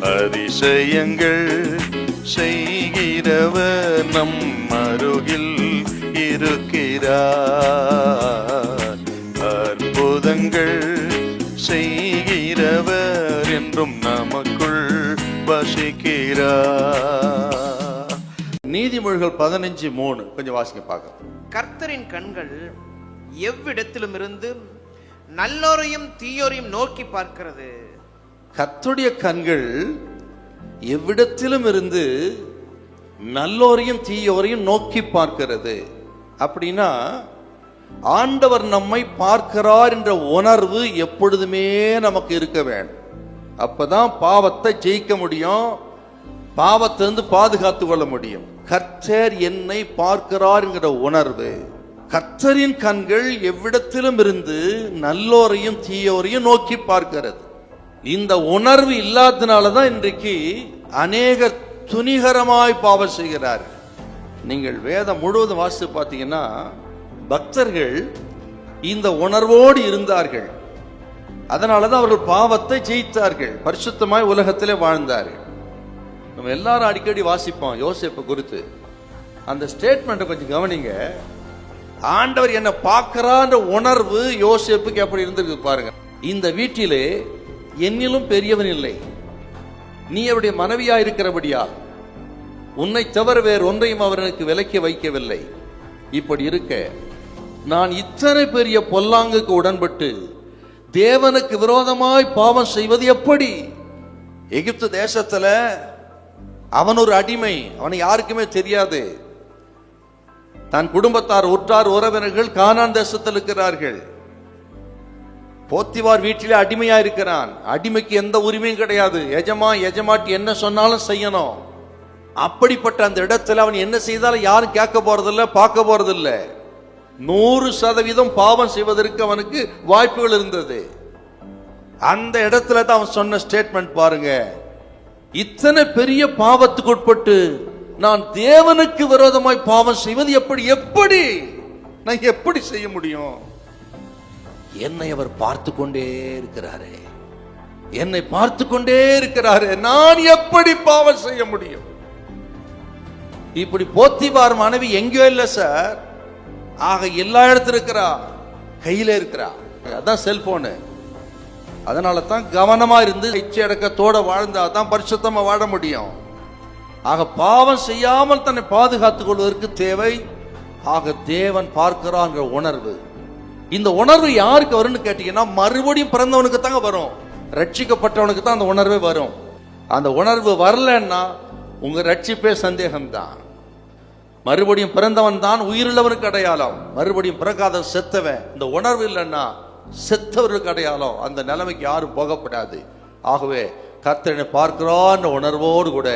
அதிசயங்கள் செய்கிறவர் நம் அருகில் இருக்கிறார். அற்புதங்கள் செய்கிறவர் என்றும் நமக்குள் வசிக்கிறார். நீதிமொழிகள் 15:3 கொஞ்சம் வாசிக்க பார்க்கலாம். கர்த்தரின் கண்கள் எவ்விடத்திலும் இருந்து நல்லோரையும் தீயோரையும் நோக்கி பார்க்கிறது. கர்த்தருடைய கண்கள் எவ்விடத்திலும் இருந்து நல்லோரையும் தீயோரையும் நோக்கி பார்க்கிறது. அப்படின்னா ஆண்டவர் நம்மை பார்க்கிறார் என்ற உணர்வு எப்பொழுதுமே நமக்கு இருக்க வேண்டும். அப்பதான் பாவத்தை ஜெயிக்க முடியும், பாவத்திலிருந்து பாதுகாத்து கொள்ள முடியும். கர்த்தர் என்னை பார்க்கிறார் என்கிற உணர்வு. கர்த்தரின் கண்கள் எவ்விடத்திலும் இருந்து நல்லோரையும் தீயோரையும் நோக்கி பார்க்கிறது. இந்த உணர்வு இல்லாதனாலதான் இன்றைக்கு அநேக துணிகரமாய் பாவம் செய்கிறார். நீங்கள் வேதம் முழுவதும் வாசித்து பார்த்தீங்கன்னா பக்தர்கள் இந்த உணர்வோடு இருந்தார்கள். அதனாலதான் அவர்கள் பாவத்தை ஜெயித்தார்கள், பரிசுத்தமாய் உலகத்திலே வாழ்ந்தார்கள். நம்ம எல்லாரும் அடிக்கடி வாசிப்போம் யோசேப்பு குறித்து. அந்த ஸ்டேட்மெண்ட்டை கொஞ்சம் கவனிங்க. ஆண்டவர் என்ன பார்க்கிறான்ற உணர்வு யோசேப்புக்கு எப்படி இருந்திருக்கு பாருங்க. இந்த வீட்டிலே என்னிலும் பெரியவன் இல்லை, நீ அவருடைய மனைவியா இருக்கிறபடியா உன்னை தவிர வேறு ஒன்றையும் அவருக்கு விலக்கி வைக்கவில்லை. இப்படி இருக்க நான் இத்தனை பெரிய பொல்லாங்குக்கு உடன்பட்டு தேவனுக்கு விரோதமாய் பாவம் செய்வது எப்படி? எகிப்து தேசத்துல அவன் ஒரு அடிமை, அவனை யாருக்குமே தெரியாது. தன் குடும்பத்தார் உற்றார் உறவினர்கள் கானான் தேசத்தில் இருக்கிறார்கள். போத்திவார் வீட்டிலே அடிமையா இருக்கிறான். அடிமைக்கு எந்த உரிமையும் கிடையாது. எஜமாட்டி என்ன சொன்னாலும் செய்யணும். அப்படிப்பட்ட அந்த இடத்துல அவன் என்ன செய்தாலும் யாரும் கேட்க போறதில்ல, பார்க்க போறதில்ல. 100% பாவம் செய்வதற்கு அவனுக்கு வாய்ப்புகள் இருந்தது. அந்த இடத்துல தான் அவன் சொன்ன ஸ்டேட்மெண்ட் பாருங்க, இத்தனை பெரிய பாவத்துக்கு உட்பட்டு நான் தேவனுக்கு விரோதமாய் பாவம் செய்வது எப்படி நான் எப்படி செய்ய முடியும்? என்னை அவர் பார்த்து கொண்டே இருக்கிறாரு, என்னை பார்த்து கொண்டே இருக்கிறாரு, நான் எப்படி பாவம் செய்ய முடியும்? இப்படி போத்திபார் மனைவி எங்கேயோ இல்ல சார், ஆக எல்லா இடத்துல இருக்கிறா, கையில இருக்கிறா. அதான் செல்போனு. அதனால தான் கவனமா இருந்து இச்சை அடக்கத்தோட வாழ்ந்தா தான் பரிசுத்தமா வாழ முடியும். ஆக பாவம் செய்யாமல் தன்னை பாதுகாத்துக் கொள்வதற்கு தேவை. ஆக தேவன் பார்க்கிறான் உணர்வு. இந்த உணர்வு யாருக்கு வரும்னு கேட்டீங்கன்னா மறுபடியும் பிறந்தவனுக்கு தாங்க வரும், ரட்சிக்கப்பட்டவனுக்கு தான் அந்த உணர்வே வரும். அந்த உணர்வு வரலன்னா உங்க ரட்சிப்பே சந்தேகம்தான். மறுபடியும் பிறந்தவன் தான் உயிருள்ளவனுக்கு அடையாளம், மறுபடியும் பிறக்காத செத்தவன். இந்த உணர்வு இல்லைன்னா செத்தவர்களுக்கு அடையாளம். அந்த நிலைமைக்கு யாரும் போகப்படாது. ஆகவே கர்த்தரை பார்க்கிறான் உணர்வோடு கூட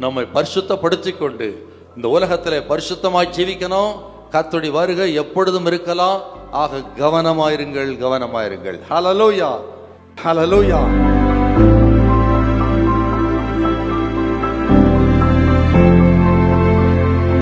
நம்மை பரிசுத்தப்படுத்திக் கொண்டு இந்த உலகத்திலே பரிசுத்தமாய் ஜீவிக்கணும். கர்த்தருடைய வருகை எப்பொழுதும் இருக்கலாம். ஆக கவனமாயிருங்கள். ஹல்லேலூயா, ஹல்லேலூயா.